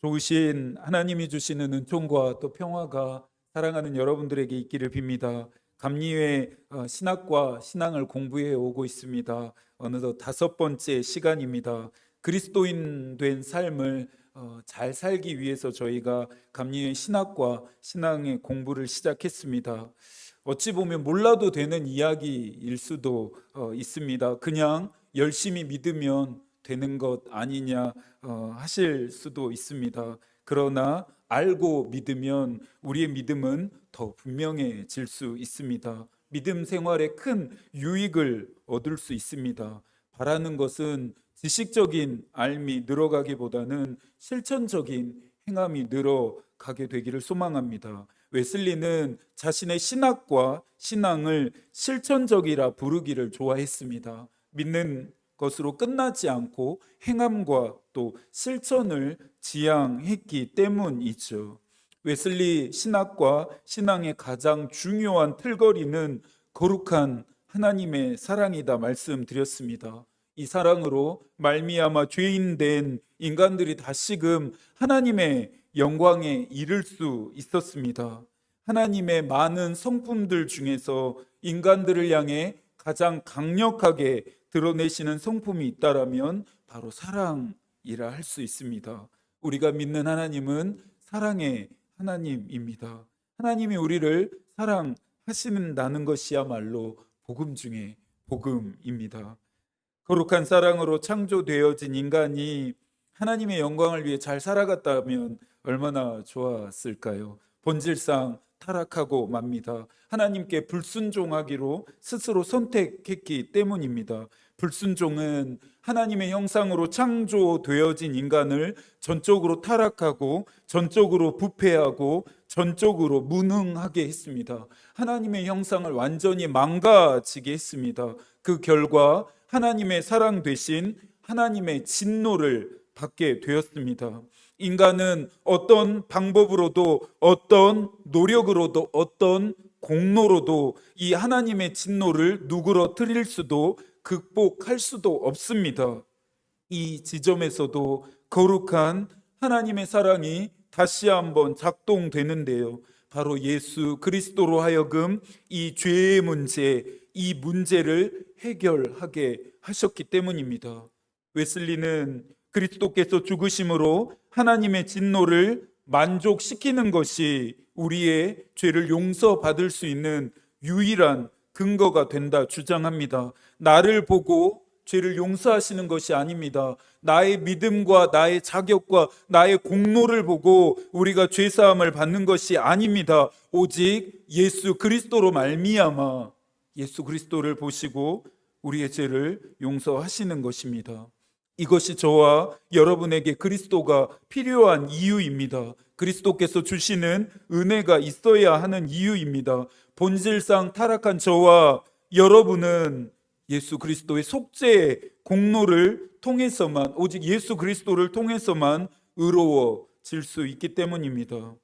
좋으신 하나님이 주시는 은총과 또 평화가 사랑하는 여러분들에게 있기를 빕니다. 감리회 신학과 신앙을 공부해 오고 있습니다. 어느덧 5번째 시간입니다. 그리스도인 된 삶을 잘 살기 위해서 저희가 감리회 신학과 신앙의 공부를 시작했습니다. 어찌 보면 몰라도 되는 이야기일 수도 있습니다. 그냥 열심히 믿으면 되는 것 아니냐 하실 수도 있습니다. 그러나 알고 믿으면 우리의 믿음은 더 분명해질 수 있습니다. 믿음 생활에 큰 유익을 얻을 수 있습니다. 바라는 것은 지식적인 알미 늘어가기보다는 실천적인 행함이 늘어가게 되기를 소망합니다. 웨슬리는 자신의 신학과 신앙을 실천적이라 부르기를 좋아했습니다. 믿는 것으로 끝나지 않고 행함과 또 실천을 지향했기 때문이죠. 웨슬리 신학과 신앙의 가장 중요한 틀거리는 거룩한 하나님의 사랑이다 말씀드렸습니다. 이 사랑으로 말미암아 죄인된 인간들이 다시금 하나님의 영광에 이를 수 있었습니다. 하나님의 많은 성품들 중에서 인간들을 향해 가장 강력하게 드러내시는 성품이 있다라면 바로 사랑이라 할 수 있습니다. 우리가 믿는 하나님은 사랑의 하나님입니다. 하나님이 우리를 사랑하신다는 것이야말로 복음 중에 복음입니다. 거룩한 사랑으로 창조되어진 인간이 하나님의 영광을 위해 잘 살아갔다면 얼마나 좋았을까요? 본질상 타락하고 맙니다. 하나님께 불순종하기로 스스로 선택했기 때문입니다. 불순종은 하나님의 형상으로 창조되어진 인간을 전적으로 타락하고 전적으로 부패하고 전적으로 무능하게 했습니다. 하나님의 형상을 완전히 망가지게 했습니다. 그 결과 하나님의 사랑 대신 하나님의 진노를 받게 되었습니다. 인간은 어떤 방법으로도 어떤 노력으로도 어떤 공로로도 이 하나님의 진노를 누그러뜨릴 수도 극복할 수도 없습니다. 이 지점에서도 거룩한 하나님의 사랑이 다시 한번 작동되는데요. 바로 예수 그리스도로 하여금 이 죄의 문제, 이 문제를 해결하게 하셨기 때문입니다. 웨슬리는 그리스도께서 죽으심으로 하나님의 진노를 만족시키는 것이 우리의 죄를 용서받을 수 있는 유일한 근거가 된다 주장합니다. 나를 보고 죄를 용서하시는 것이 아닙니다. 나의 믿음과 나의 자격과 나의 공로를 보고 우리가 죄사함을 받는 것이 아닙니다. 오직 예수 그리스도로 말미암아 예수 그리스도를 보시고 우리의 죄를 용서하시는 것입니다. 이것이 저와 여러분에게 그리스도가 필요한 이유입니다. 그리스도께서 주시는 은혜가 있어야 하는 이유입니다. 본질상 타락한 저와 여러분은 예수 그리스도의 속죄의 공로를 통해서만, 오직 예수 그리스도를 통해서만 의로워질 수 있기 때문입니다.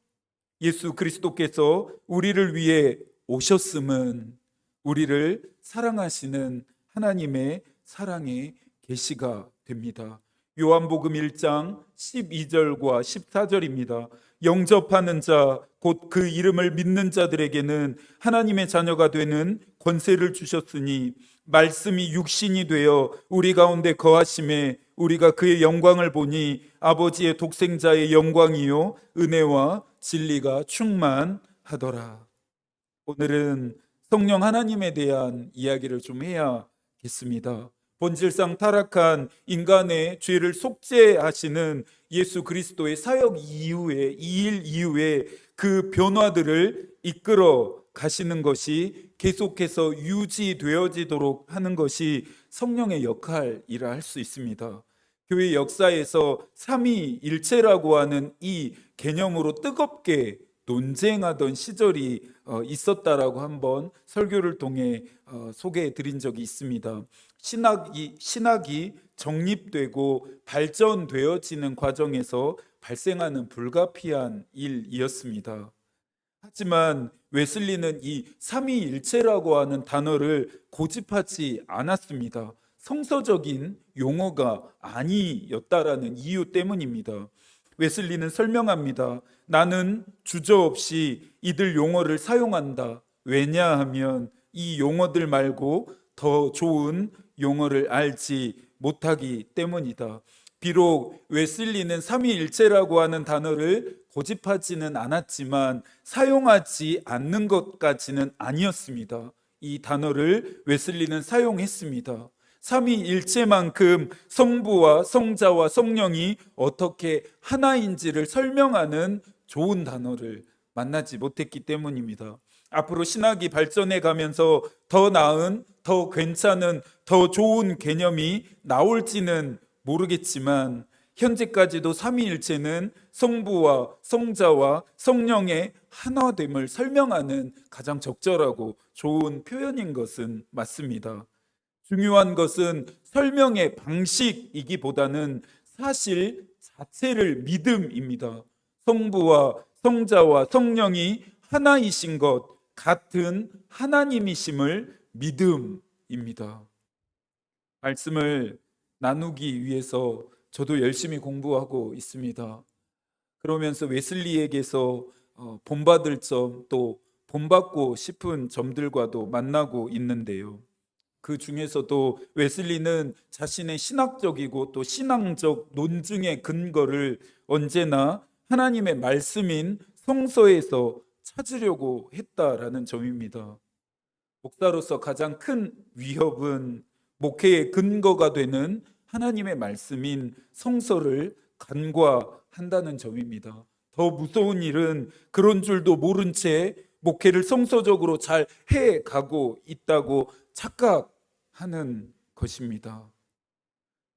예수 그리스도께서 우리를 위해 오셨음은 우리를 사랑하시는 하나님의 사랑의 계시가 됩니다. 요한복음 1장 12절과 14절입니다. 영접하는 자, 곧 그 이름을 믿는 자들에게는 하나님의 자녀가 되는 권세를 주셨으니 말씀이 육신이 되어 우리 가운데 거하심에 우리가 그의 영광을 보니 아버지의 독생자의 영광이요 은혜와 진리가 충만하더라. 오늘은 성령 하나님에 대한 이야기를 좀 해야겠습니다. 본질상 타락한 인간의 죄를 속죄하시는 예수 그리스도의 사역 이후에, 이 일 이후에 그 변화들을 이끌어 가시는 것이 계속해서 유지되어지도록 하는 것이 성령의 역할이라 할 수 있습니다. 교회 역사에서 삼위일체라고 하는 이 개념으로 뜨겁게 논쟁하던 시절이 있었다라고 한번 설교를 통해 소개해 드린 적이 있습니다. 신학이 정립되고 발전되어지는 과정에서 발생하는 불가피한 일이었습니다. 하지만 웨슬리는 이 삼위일체라고 하는 단어를 고집하지 않았습니다. 성서적인 용어가 아니었다라는 이유 때문입니다. 웨슬리는 설명합니다. 나는 주저없이 이들 용어를 사용한다. 왜냐하면 이 용어들 말고 더 좋은 용어를 알지 못하기 때문이다. 비록 웨슬리는 삼위일체라고 하는 단어를 고집하지는 않았지만 사용하지 않는 것까지는 아니었습니다. 이 단어를 웨슬리는 사용했습니다. 삼위일체만큼 성부와 성자와 성령이 어떻게 하나인지를 설명하는 좋은 단어를 만나지 못했기 때문입니다. 앞으로 신학이 발전해 가면서 더 나은, 더 괜찮은, 더 좋은 개념이 나올지는 모르겠지만 현재까지도 삼위일체는 성부와 성자와 성령의 하나됨을 설명하는 가장 적절하고 좋은 표현인 것은 맞습니다. 중요한 것은 설명의 방식이기보다는 사실 자체를 믿음입니다. 성부와 성자와 성령이 하나이신 것, 같은 하나님이심을 믿음입니다. 말씀을 나누기 위해서 저도 열심히 공부하고 있습니다. 그러면서 웨슬리에게서 본받을 점, 또 본받고 싶은 점들과도 만나고 있는데요. 그 중에서도 웨슬리는 자신의 신학적이고 또 신앙적 논증의 근거를 언제나 하나님의 말씀인 성서에서 찾으려고 했다라는 점입니다. 목사로서 가장 큰 위협은 목회의 근거가 되는 하나님의 말씀인 성서를 간과한다는 점입니다. 더 무서운 일은 그런 줄도 모른 채 목회를 성서적으로 잘 해가고 있다고 착각하는 것입니다.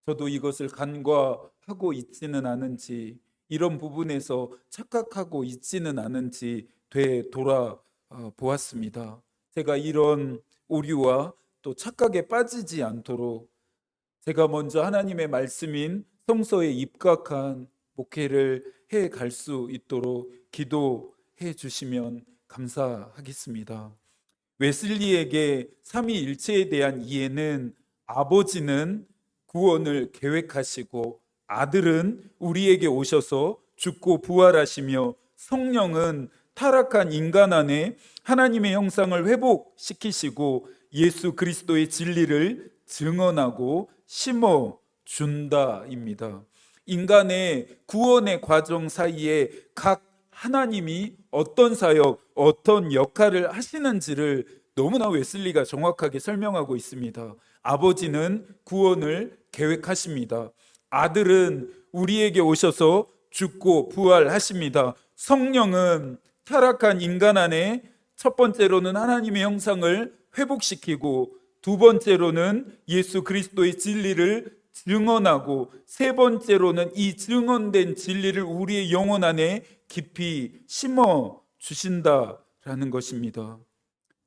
저도 이것을 간과하고 있지는 않은지, 이런 부분에서 착각하고 있지는 않은지 되돌아보았습니다. 제가 이런 오류와 또 착각에 빠지지 않도록 제가 먼저 하나님의 말씀인 성서에 입각한 목회를 해갈 수 있도록 기도해 주시면 감사하겠습니다. 웨슬리에게 삼위일체에 대한 이해는 아버지는 구원을 계획하시고 아들은 우리에게 오셔서 죽고 부활하시며 성령은 타락한 인간 안에 하나님의 형상을 회복시키시고 예수 그리스도의 진리를 증언하고 심어 준다입니다. 인간의 구원의 과정 사이에 각 하나님이 어떤 사역, 어떤 역할을 하시는지를 너무나 웨슬리가 정확하게 설명하고 있습니다. 아버지는 구원을 계획하십니다. 아들은 우리에게 오셔서 죽고 부활하십니다. 성령은 타락한 인간 안에 첫 번째로는 하나님의 형상을 회복시키고 두 번째로는 예수 그리스도의 진리를 증언하고 세 번째로는 이 증언된 진리를 우리의 영혼 안에 깊이 심어 주신다라는 것입니다.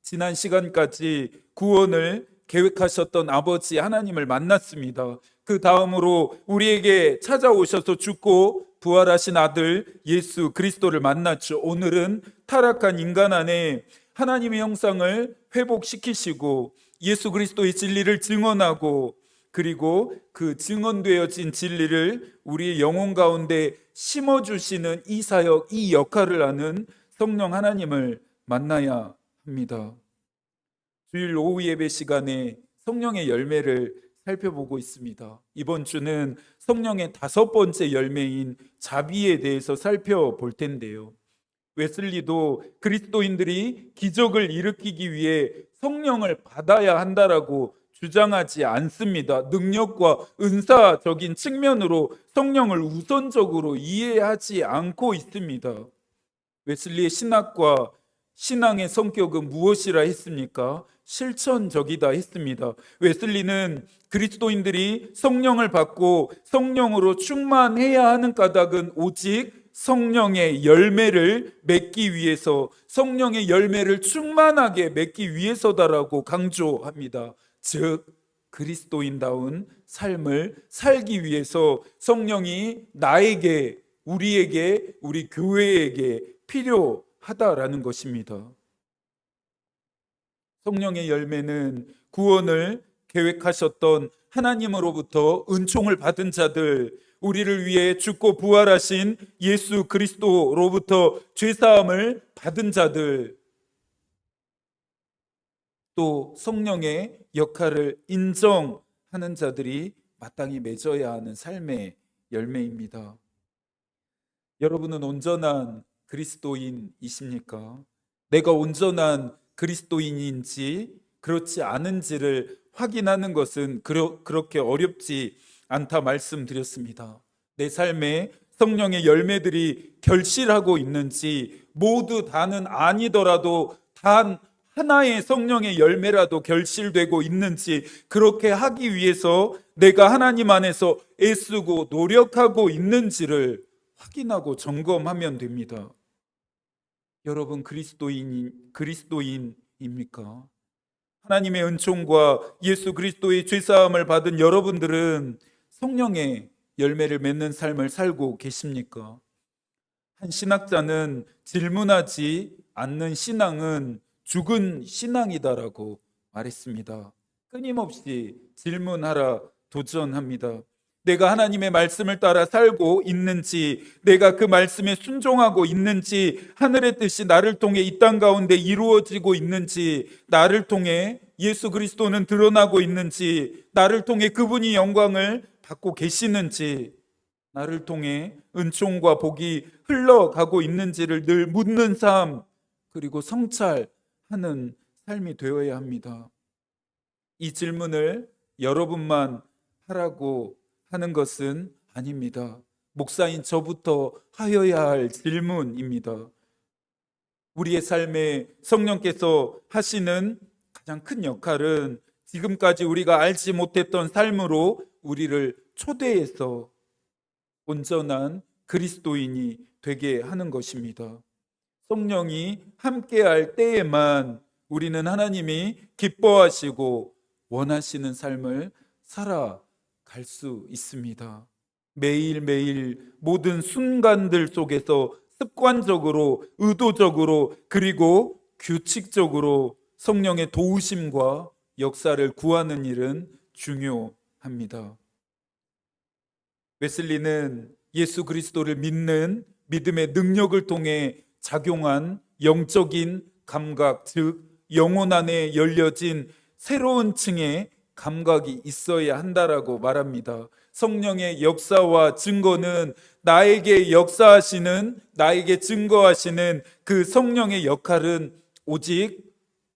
지난 시간까지 구원을 계획하셨던 아버지 하나님을 만났습니다. 그 다음으로 우리에게 찾아오셔서 죽고 부활하신 아들 예수 그리스도를 만났죠. 오늘은 타락한 인간 안에 하나님의 형상을 회복시키시고 예수 그리스도의 진리를 증언하고 그리고 그 증언되어진 진리를 우리의 영혼 가운데 심어주시는 이 사역, 이 역할을 하는 성령 하나님을 만나야 합니다. 주일 오후 예배 시간에 성령의 열매를 살펴보고 있습니다. 이번 주는 성령의 5번째 열매인 자비에 대해서 살펴볼 텐데요. 웨슬리도 그리스도인들이 기적을 일으키기 위해 성령을 받아야 한다라고 주장하지 않습니다. 능력과 은사적인 측면으로 성령을 우선적으로 이해하지 않고 있습니다. 웨슬리의 신학과 신앙의 성격은 무엇이라 했습니까? 실천적이다 했습니다. 웨슬리는 그리스도인들이 성령을 받고 성령으로 충만해야 하는 까닭은 오직 성령의 열매를 맺기 위해서, 성령의 열매를 충만하게 맺기 위해서다라고 강조합니다. 즉 그리스도인다운 삶을 살기 위해서 성령이 나에게, 우리에게, 우리 교회에게 필요하다라는 것입니다. 성령의 열매는 구원을 계획하셨던 하나님으로부터 은총을 받은 자들, 우리를 위해 죽고 부활하신 예수 그리스도로부터 죄사함을 받은 자들, 또 성령의 역할을 인정하는 자들이 마땅히 맺어야 하는 삶의 열매입니다. 여러분은 온전한 그리스도인이십니까? 내가 온전한 그리스도인인지 그렇지 않은지를 확인하는 것은 그렇게 어렵지 않다 말씀드렸습니다. 내 삶에 성령의 열매들이 결실하고 있는지, 모두 다는 아니더라도 단 하나의 성령의 열매라도 결실되고 있는지, 그렇게 하기 위해서 내가 하나님 안에서 애쓰고 노력하고 있는지를 확인하고 점검하면 됩니다. 여러분 그리스도인입니까? 하나님의 은총과 예수 그리스도의 죄사함을 받은 여러분들은 성령의 열매를 맺는 삶을 살고 계십니까? 한 신학자는 질문하지 않는 신앙은 죽은 신앙이다라고 말했습니다. 끊임없이 질문하라, 도전합니다. 내가 하나님의 말씀을 따라 살고 있는지, 내가 그 말씀에 순종하고 있는지, 하늘의 뜻이 나를 통해 이 땅 가운데 이루어지고 있는지, 나를 통해 예수 그리스도는 드러나고 있는지, 나를 통해 그분이 영광을 받고 계시는지, 나를 통해 은총과 복이 흘러가고 있는지를 늘 묻는 삶, 그리고 성찰하는 삶이 되어야 합니다. 이 질문을 여러분만 하라고 하는 것은 아닙니다. 목사인 저부터 하여야 할 질문입니다. 우리의 삶에 성령께서 하시는 가장 큰 역할은 지금까지 우리가 알지 못했던 삶으로 우리를 초대해서 온전한 그리스도인이 되게 하는 것입니다. 성령이 함께할 때에만 우리는 하나님이 기뻐하시고 원하시는 삶을 살아갈 수 있습니다. 매일매일 모든 순간들 속에서 습관적으로, 의도적으로, 그리고 규칙적으로 성령의 도우심과 역사를 구하는 일은 중요합니다. 웨슬리는 예수 그리스도를 믿는 믿음의 능력을 통해 작용한 영적인 감각, 즉 영혼 안에 열려진 새로운 층의 감각이 있어야 한다라고 말합니다. 성령의 역사와 증거는 나에게 역사하시는, 나에게 증거하시는 그 성령의 역할은 오직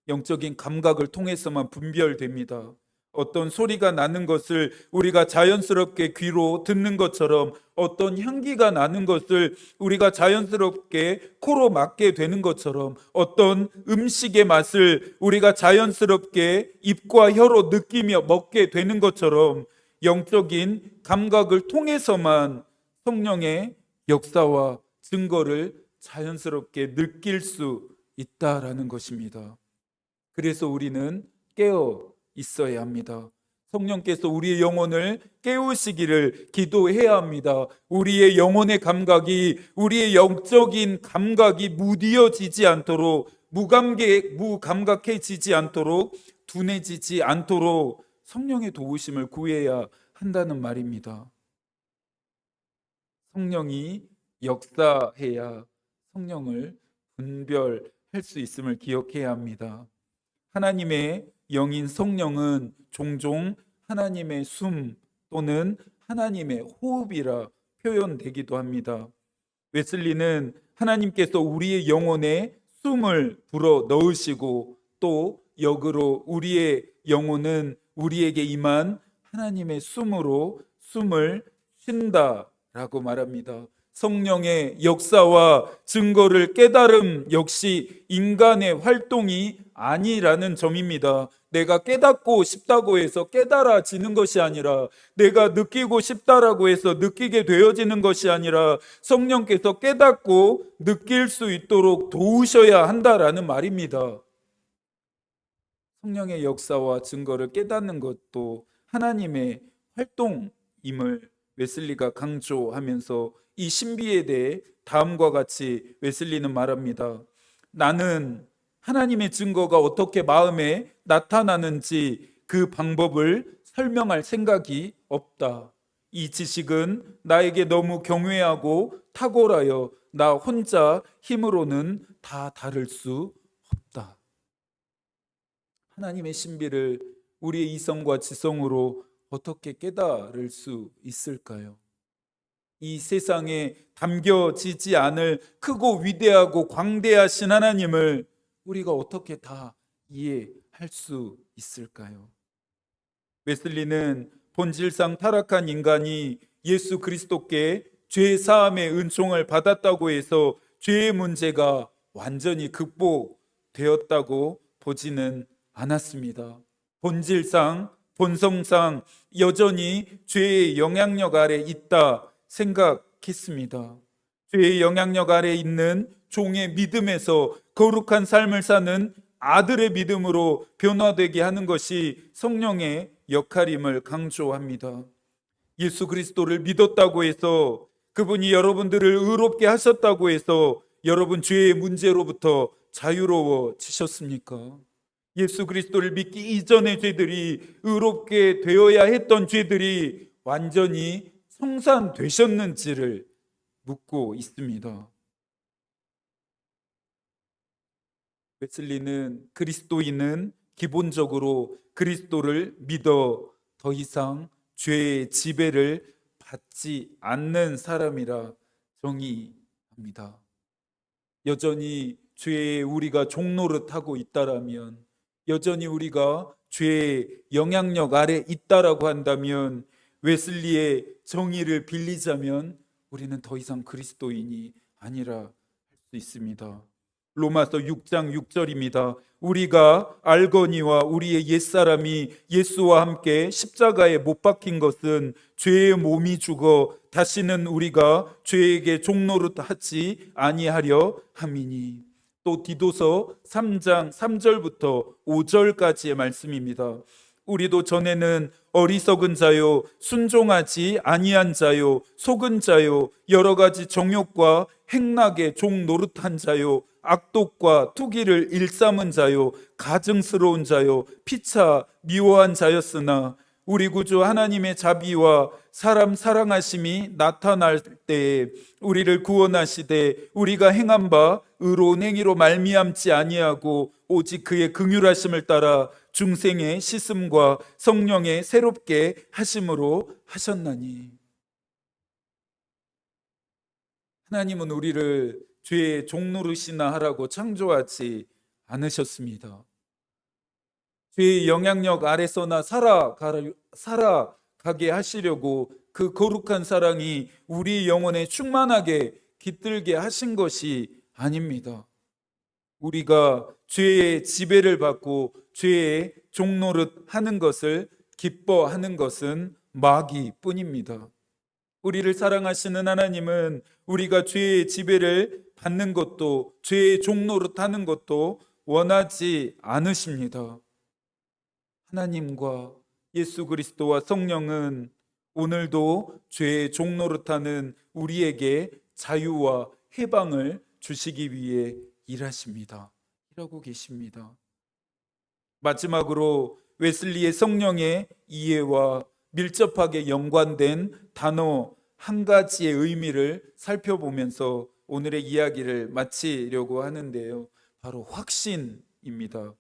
영적인 감각을 통해서만 분별됩니다. 어떤 소리가 나는 것을 우리가 자연스럽게 귀로 듣는 것처럼, 어떤 향기가 나는 것을 우리가 자연스럽게 코로 맡게 되는 것처럼, 어떤 음식의 맛을 우리가 자연스럽게 입과 혀로 느끼며 먹게 되는 것처럼 영적인 감각을 통해서만 성령의 역사와 증거를 자연스럽게 느낄 수 있다라는 것입니다. 그래서 우리는 깨어 있어야 합니다. 성령께서 우리의 영혼을 깨우시기를 기도해야 합니다. 우리의 영혼의 감각이, 우리의 영적인 감각이 무디어지지 않도록, 무감각해지지 않도록, 둔해지지 않도록 성령의 도우심을 구해야 한다는 말입니다. 성령이 역사해야 성령을 분별할 수 있음을 기억해야 합니다. 하나님의 영인 성령은 종종 하나님의 숨 또는 하나님의 호흡이라 표현되기도 합니다. 웨슬리는 하나님께서 우리의 영혼에 숨을 불어 넣으시고 또 역으로 우리의 영혼은 우리에게 임한 하나님의 숨으로 숨을 쉰다라고 말합니다. 성령의 역사와 증거를 깨달음 역시 인간의 활동이 아니라는 점입니다. 내가 깨닫고 싶다고 해서 깨달아지는 것이 아니라, 내가 느끼고 싶다라고 해서 느끼게 되어지는 것이 아니라, 성령께서 깨닫고 느낄 수 있도록 도우셔야 한다라는 말입니다. 성령의 역사와 증거를 깨닫는 것도 하나님의 활동임을 웨슬리가 강조하면서 이 신비에 대해 다음과 같이 웨슬리는 말합니다. 나는 하나님의 증거가 어떻게 마음에 나타나는지 그 방법을 설명할 생각이 없다. 이 지식은 나에게 너무 경외하고 탁월하여 나 혼자 힘으로는 다 다룰 수 없다. 하나님의 신비를 우리의 이성과 지성으로 어떻게 깨달을 수 있을까요? 이 세상에 담겨지지 않을 크고 위대하고 광대하신 하나님을 우리가 어떻게 다 이해할 수 있을까요? 웨슬리는 본질상 타락한 인간이 예수 그리스도께 죄 사함의 은총을 받았다고 해서 죄의 문제가 완전히 극복되었다고 보지는 않았습니다. 본질상, 본성상 여전히 죄의 영향력 아래 있다 생각했습니다. 죄의 영향력 아래 있는 종의 믿음에서 거룩한 삶을 사는 아들의 믿음으로 변화되게 하는 것이 성령의 역할임을 강조합니다. 예수 그리스도를 믿었다고 해서, 그분이 여러분들을 의롭게 하셨다고 해서 여러분 죄의 문제로부터 자유로워지셨습니까? 예수 그리스도를 믿기 이전의 죄들이, 의롭게 되어야 했던 죄들이 완전히 성산되셨는지를 묻고 있습니다. 웨슬리는 그리스도인은 기본적으로 그리스도를 믿어 더 이상 죄의 지배를 받지 않는 사람이라 정의합니다. 여전히 죄에 우리가 종노릇하고 있다라면, 여전히 우리가 죄의 영향력 아래 있다라고 한다면, 웨슬리의 정의를 빌리자면 우리는 더 이상 그리스도인이 아니라 할 수 있습니다. 로마서 6장 6절입니다. 우리가 알거니와 우리의 옛사람이 예수와 함께 십자가에 못 박힌 것은 죄의 몸이 죽어 다시는 우리가 죄에게 종노릇하지 아니하려 함이니. 또 디도서 3장 3절부터 5절까지의 말씀입니다. 우리도 전에는 어리석은 자요, 순종하지 아니한 자요, 속은 자요, 여러 가지 정욕과 행락에 종노릇한 자요, 악독과 투기를 일삼은 자요, 가증스러운 자요, 피차 미워한 자였으나 우리 구주 하나님의 자비와 사람 사랑하심이 나타날 때에 우리를 구원하시되 우리가 행한 바 의로운 행위로 말미암지 아니하고 오직 그의 긍휼하심을 따라 중생의 씻음과 성령의 새롭게 하심으로 하셨나니. 하나님은 우리를 죄의 종노릇이나 하라고 창조하지 않으셨습니다. 죄의 영향력 아래서나 살아가게 하시려고 그 거룩한 사랑이 우리 영혼에 충만하게 깃들게 하신 것이 아닙니다. 우리가 죄의 지배를 받고 죄의 종노릇 하는 것을 기뻐하는 것은 마귀뿐입니다. 우리를 사랑하시는 하나님은 우리가 죄의 지배를 받는 것도, 죄의 종노릇 하는 것도 원하지 않으십니다. 하나님과 예수 그리스도와 성령은 오늘도 죄의 종노릇하는 우리에게 자유와 해방을 주시기 위해 일하십니다. 일하고 계십니다. 마지막으로 웨슬리의 성령의 이해와 밀접하게 연관된 단어 한 가지의 의미를 살펴보면서 오늘의 이야기를 마치려고 하는데요. 바로 확신입니다.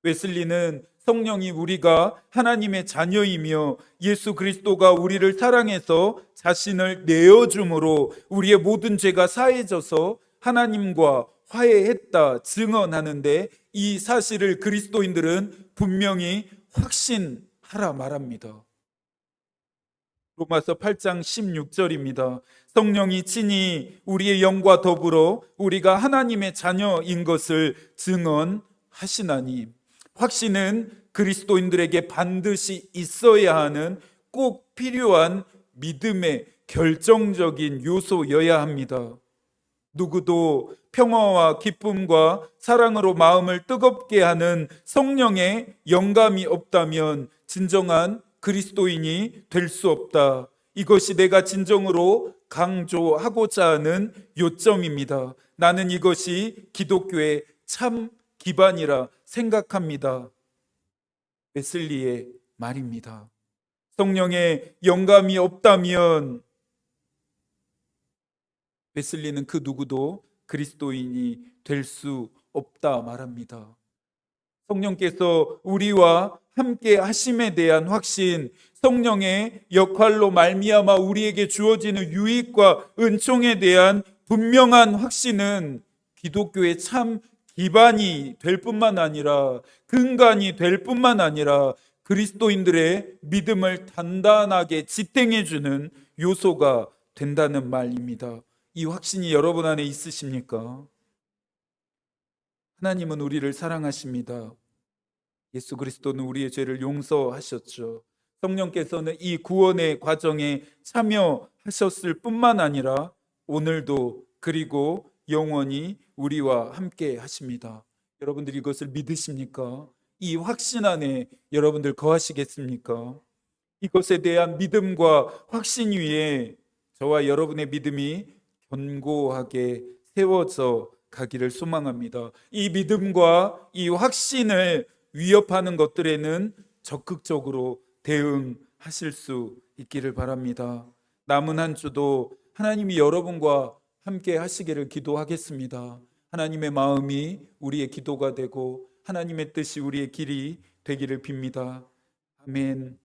웨슬리는 성령이 우리가 하나님의 자녀이며 예수 그리스도가 우리를 사랑해서 자신을 내어줌으로 우리의 모든 죄가 사해져서 하나님과 화해했다 증언하는데, 이 사실을 그리스도인들은 분명히 확신하라 말합니다. 로마서 8장 16절입니다. 성령이 친히 우리의 영과 더불어 우리가 하나님의 자녀인 것을 증언하시나니. 확신은 그리스도인들에게 반드시 있어야 하는 꼭 필요한 믿음의 결정적인 요소여야 합니다. 누구도 평화와 기쁨과 사랑으로 마음을 뜨겁게 하는 성령의 영감이 없다면 진정한 그리스도인이 될 수 없다. 이것이 내가 진정으로 강조하고자 하는 요점입니다. 나는 이것이 기독교의 참 기반이라 생각합니다. 웨슬리의 말입니다. 성령의 영감이 없다면 웨슬리는 그 누구도 그리스도인이 될 수 없다 말합니다. 성령께서 우리와 함께 하심에 대한 확신, 성령의 역할로 말미암아 우리에게 주어지는 유익과 은총에 대한 분명한 확신은 기독교의 참 기반이 될 뿐만 아니라, 근간이 될 뿐만 아니라 그리스도인들의 믿음을 단단하게 지탱해 주는 요소가 된다는 말입니다. 이 확신이 여러분 안에 있으십니까? 하나님은 우리를 사랑하십니다. 예수 그리스도는 우리의 죄를 용서하셨죠. 성령께서는 이 구원의 과정에 참여하셨을 뿐만 아니라 오늘도 그리고 영원히 우리와 함께 하십니다. 여러분들이 이것을 믿으십니까? 이 확신 안에 여러분들 거하시겠습니까? 이것에 대한 믿음과 확신 위에 저와 여러분의 믿음이 견고하게 세워져 가기를 소망합니다. 이 믿음과 이 확신을 위협하는 것들에는 적극적으로 대응하실 수 있기를 바랍니다. 남은 한 주도 하나님이 여러분과 함께 하시기를 기도하겠습니다. 하나님의 마음이 우리의 기도가 되고 하나님의 뜻이 우리의 길이 되기를 빕니다. 아멘.